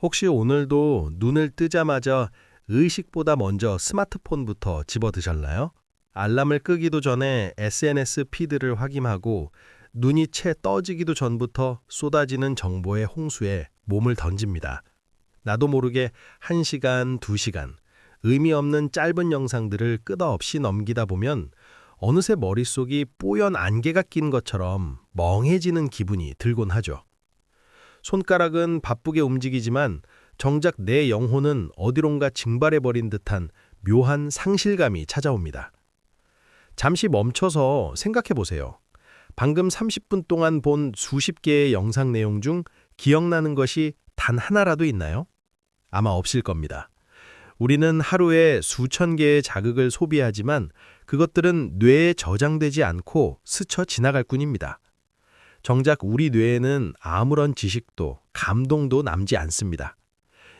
혹시 오늘도 눈을 뜨자마자 의식보다 먼저 스마트폰부터 집어드셨나요? 알람을 끄기도 전에 SNS 피드를 확인하고 눈이 채 떠지기도 전부터 쏟아지는 정보의 홍수에 몸을 던집니다. 나도 모르게 1시간, 2시간, 의미 없는 짧은 영상들을 끝없이 넘기다 보면 어느새 머릿속이 뽀얀 안개가 낀 것처럼 멍해지는 기분이 들곤 하죠. 손가락은 바쁘게 움직이지만 정작 내 영혼은 어디론가 증발해버린 듯한 묘한 상실감이 찾아옵니다. 잠시 멈춰서 생각해 보세요. 방금 30분 동안 본 수십 개의 영상 내용 중 기억나는 것이 단 하나라도 있나요? 아마 없을 겁니다. 우리는 하루에 수천 개의 자극을 소비하지만 그것들은 뇌에 저장되지 않고 스쳐 지나갈 뿐입니다. 정작 우리 뇌에는 아무런 지식도 감동도 남지 않습니다.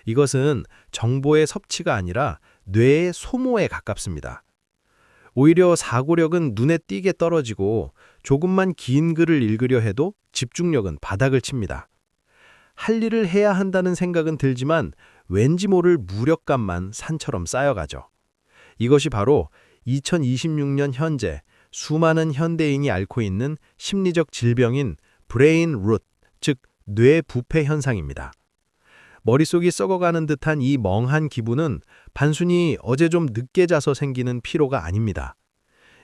이것은 정보의 섭취가 아니라 뇌의 소모에 가깝습니다. 오히려 사고력은 눈에 띄게 떨어지고 조금만 긴 글을 읽으려 해도 집중력은 바닥을 칩니다. 할 일을 해야 한다는 생각은 들지만 왠지 모를 무력감만 산처럼 쌓여가죠. 이것이 바로 2026년 현재 수많은 현대인이 앓고 있는 심리적 질병인 브레인 롯, 즉 뇌 부패 현상입니다. 머릿속이 썩어가는 듯한 이 멍한 기분은 단순히 어제 좀 늦게 자서 생기는 피로가 아닙니다.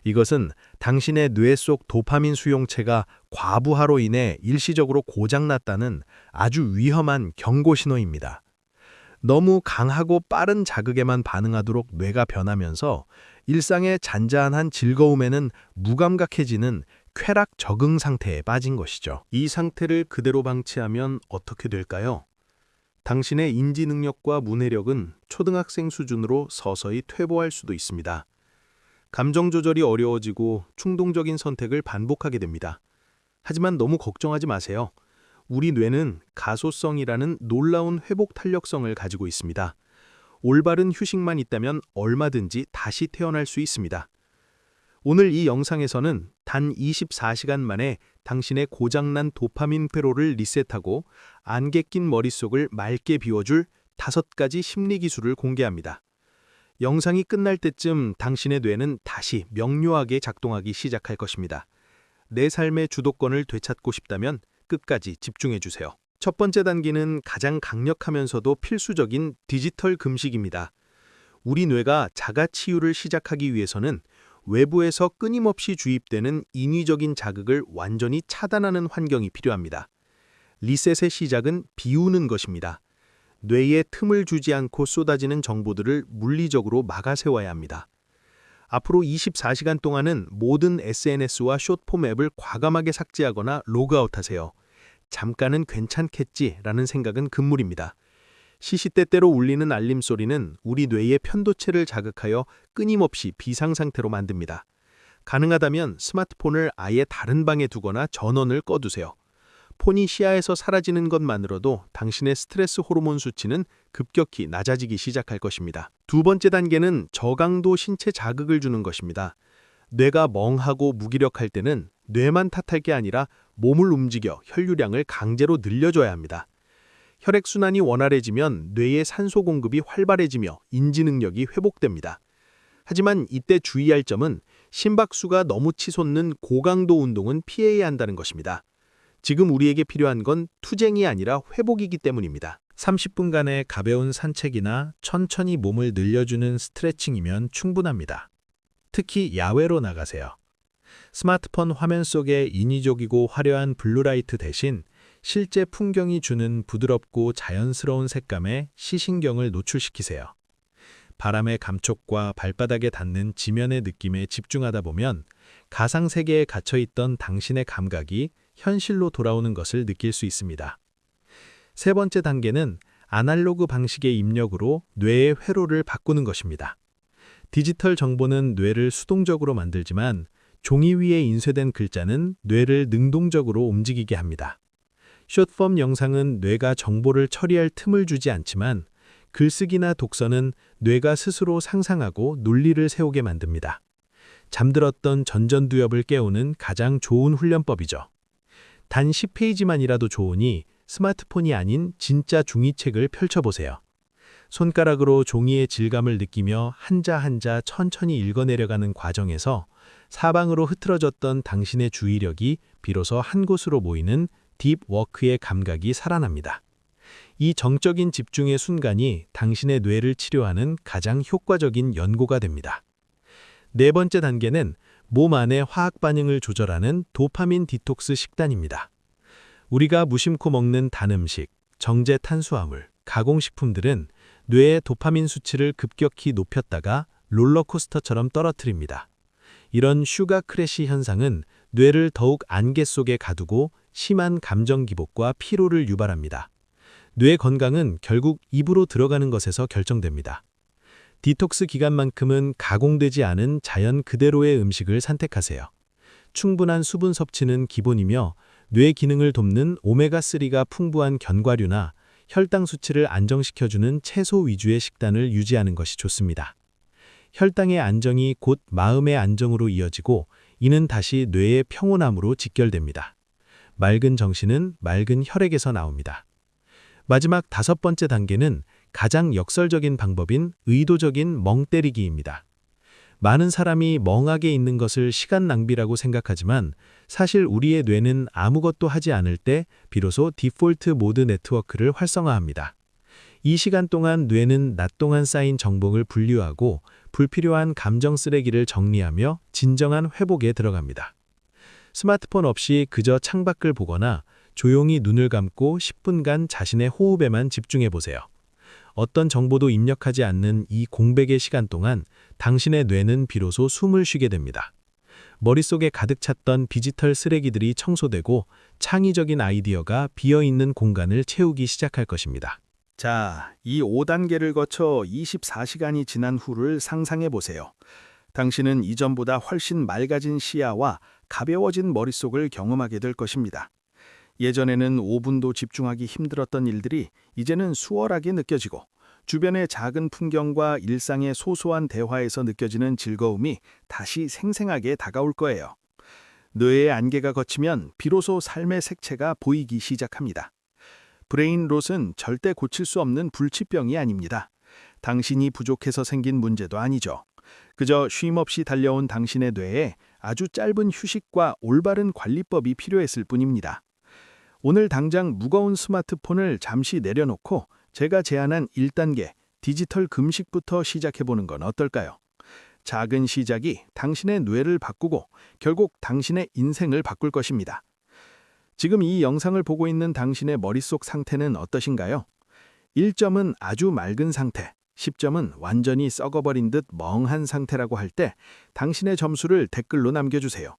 이것은 당신의 뇌 속 도파민 수용체가 과부하로 인해 일시적으로 고장났다는 아주 위험한 경고 신호입니다. 너무 강하고 빠른 자극에만 반응하도록 뇌가 변하면서 일상의 잔잔한 즐거움에는 무감각해지는 쾌락 적응 상태에 빠진 것이죠. 이 상태를 그대로 방치하면 어떻게 될까요? 당신의 인지 능력과 문해력은 초등학생 수준으로 서서히 퇴보할 수도 있습니다. 감정 조절이 어려워지고 충동적인 선택을 반복하게 됩니다. 하지만 너무 걱정하지 마세요. 우리 뇌는 가소성이라는 놀라운 회복 탄력성을 가지고 있습니다. 올바른 휴식만 있다면 얼마든지 다시 태어날 수 있습니다. 오늘 이 영상에서는 단 24시간 만에 당신의 고장난 도파민 회로를 리셋하고 안개 낀 머릿속을 맑게 비워줄 5가지 심리 기술을 공개합니다. 영상이 끝날 때쯤 당신의 뇌는 다시 명료하게 작동하기 시작할 것입니다. 내 삶의 주도권을 되찾고 싶다면 끝까지 집중해주세요. 첫 번째 단계는 가장 강력하면서도 필수적인 디지털 금식입니다. 우리 뇌가 자가 치유를 시작하기 위해서는 외부에서 끊임없이 주입되는 인위적인 자극을 완전히 차단하는 환경이 필요합니다. 리셋의 시작은 비우는 것입니다. 뇌에 틈을 주지 않고 쏟아지는 정보들을 물리적으로 막아세워야 합니다. 앞으로 24시간 동안은 모든 SNS와 숏폼 앱을 과감하게 삭제하거나 로그아웃하세요. 잠깐은 괜찮겠지라는 생각은 금물입니다. 시시때때로 울리는 알림 소리는 우리 뇌의 편도체를 자극하여 끊임없이 비상상태로 만듭니다. 가능하다면 스마트폰을 아예 다른 방에 두거나 전원을 꺼두세요. 폰이 시야에서 사라지는 것만으로도 당신의 스트레스 호르몬 수치는 급격히 낮아지기 시작할 것입니다. 두 번째 단계는 저강도 신체 자극을 주는 것입니다. 뇌가 멍하고 무기력할 때는 뇌만 탓할 게 아니라 몸을 움직여 혈류량을 강제로 늘려줘야 합니다. 혈액순환이 원활해지면 뇌의 산소 공급이 활발해지며 인지 능력이 회복됩니다. 하지만 이때 주의할 점은 심박수가 너무 치솟는 고강도 운동은 피해야 한다는 것입니다. 지금 우리에게 필요한 건 투쟁이 아니라 회복이기 때문입니다. 30분간의 가벼운 산책이나 천천히 몸을 늘려주는 스트레칭이면 충분합니다. 특히 야외로 나가세요. 스마트폰 화면 속의 인위적이고 화려한 블루라이트 대신 실제 풍경이 주는 부드럽고 자연스러운 색감에 시신경을 노출시키세요. 바람의 감촉과 발바닥에 닿는 지면의 느낌에 집중하다 보면 가상세계에 갇혀있던 당신의 감각이 현실로 돌아오는 것을 느낄 수 있습니다. 세 번째 단계는 아날로그 방식의 입력으로 뇌의 회로를 바꾸는 것입니다. 디지털 정보는 뇌를 수동적으로 만들지만 종이 위에 인쇄된 글자는 뇌를 능동적으로 움직이게 합니다. 숏폼 영상은 뇌가 정보를 처리할 틈을 주지 않지만 글쓰기나 독서는 뇌가 스스로 상상하고 논리를 세우게 만듭니다. 잠들었던 전전두엽을 깨우는 가장 좋은 훈련법이죠. 단 10페이지만이라도 좋으니 스마트폰이 아닌 진짜 종이책을 펼쳐보세요. 손가락으로 종이의 질감을 느끼며 한자 한자 천천히 읽어내려가는 과정에서 사방으로 흐트러졌던 당신의 주의력이 비로소 한 곳으로 모이는 딥워크의 감각이 살아납니다. 이 정적인 집중의 순간이 당신의 뇌를 치료하는 가장 효과적인 연고가 됩니다. 네 번째 단계는 몸 안의 화학 반응을 조절하는 도파민 디톡스 식단입니다. 우리가 무심코 먹는 단 음식, 정제 탄수화물, 가공식품들은 뇌의 도파민 수치를 급격히 높였다가 롤러코스터처럼 떨어뜨립니다. 이런 슈가 크래시 현상은 뇌를 더욱 안개 속에 가두고 심한 감정 기복과 피로를 유발합니다. 뇌 건강은 결국 입으로 들어가는 것에서 결정됩니다. 디톡스 기간만큼은 가공되지 않은 자연 그대로의 음식을 선택하세요. 충분한 수분 섭취는 기본이며 뇌 기능을 돕는 오메가3가 풍부한 견과류나 혈당 수치를 안정시켜주는 채소 위주의 식단을 유지하는 것이 좋습니다. 혈당의 안정이 곧 마음의 안정으로 이어지고 이는 다시 뇌의 평온함으로 직결됩니다. 맑은 정신은 맑은 혈액에서 나옵니다. 마지막 다섯 번째 단계는 가장 역설적인 방법인 의도적인 멍 때리기입니다. 많은 사람이 멍하게 있는 것을 시간 낭비라고 생각하지만 사실 우리의 뇌는 아무것도 하지 않을 때 비로소 디폴트 모드 네트워크를 활성화합니다. 이 시간 동안 뇌는 낮 동안 쌓인 정보를 분류하고 불필요한 감정 쓰레기를 정리하며 진정한 회복에 들어갑니다. 스마트폰 없이 그저 창밖을 보거나 조용히 눈을 감고 10분간 자신의 호흡에만 집중해 보세요. 어떤 정보도 입력하지 않는 이 공백의 시간 동안 당신의 뇌는 비로소 숨을 쉬게 됩니다. 머릿속에 가득 찼던 디지털 쓰레기들이 청소되고 창의적인 아이디어가 비어있는 공간을 채우기 시작할 것입니다. 자, 이 5단계를 거쳐 24시간이 지난 후를 상상해 보세요. 당신은 이전보다 훨씬 맑아진 시야와 가벼워진 머릿속을 경험하게 될 것입니다. 예전에는 5분도 집중하기 힘들었던 일들이 이제는 수월하게 느껴지고 주변의 작은 풍경과 일상의 소소한 대화에서 느껴지는 즐거움이 다시 생생하게 다가올 거예요. 뇌의 안개가 걷히면 비로소 삶의 색채가 보이기 시작합니다. 브레인 롯은 절대 고칠 수 없는 불치병이 아닙니다. 당신이 부족해서 생긴 문제도 아니죠. 그저 쉼없이 달려온 당신의 뇌에 아주 짧은 휴식과 올바른 관리법이 필요했을 뿐입니다. 오늘 당장 무거운 스마트폰을 잠시 내려놓고 제가 제안한 1단계 디지털 금식부터 시작해보는 건 어떨까요? 작은 시작이 당신의 뇌를 바꾸고 결국 당신의 인생을 바꿀 것입니다. 지금 이 영상을 보고 있는 당신의 머릿속 상태는 어떠신가요? 1점은 아주 맑은 상태, 10점은 완전히 썩어버린 듯 멍한 상태라고 할 때 당신의 점수를 댓글로 남겨주세요.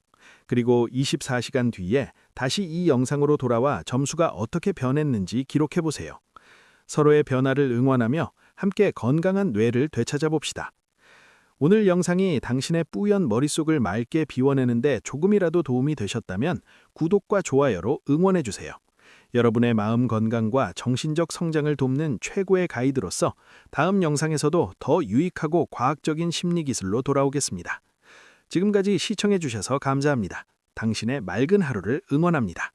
그리고 24시간 뒤에 다시 이 영상으로 돌아와 점수가 어떻게 변했는지 기록해보세요. 서로의 변화를 응원하며 함께 건강한 뇌를 되찾아봅시다. 오늘 영상이 당신의 뿌연 머릿속을 맑게 비워내는데 조금이라도 도움이 되셨다면 구독과 좋아요로 응원해주세요. 여러분의 마음 건강과 정신적 성장을 돕는 최고의 가이드로서 다음 영상에서도 더 유익하고 과학적인 심리 기술로 돌아오겠습니다. 지금까지 시청해주셔서 감사합니다. 당신의 맑은 하루를 응원합니다.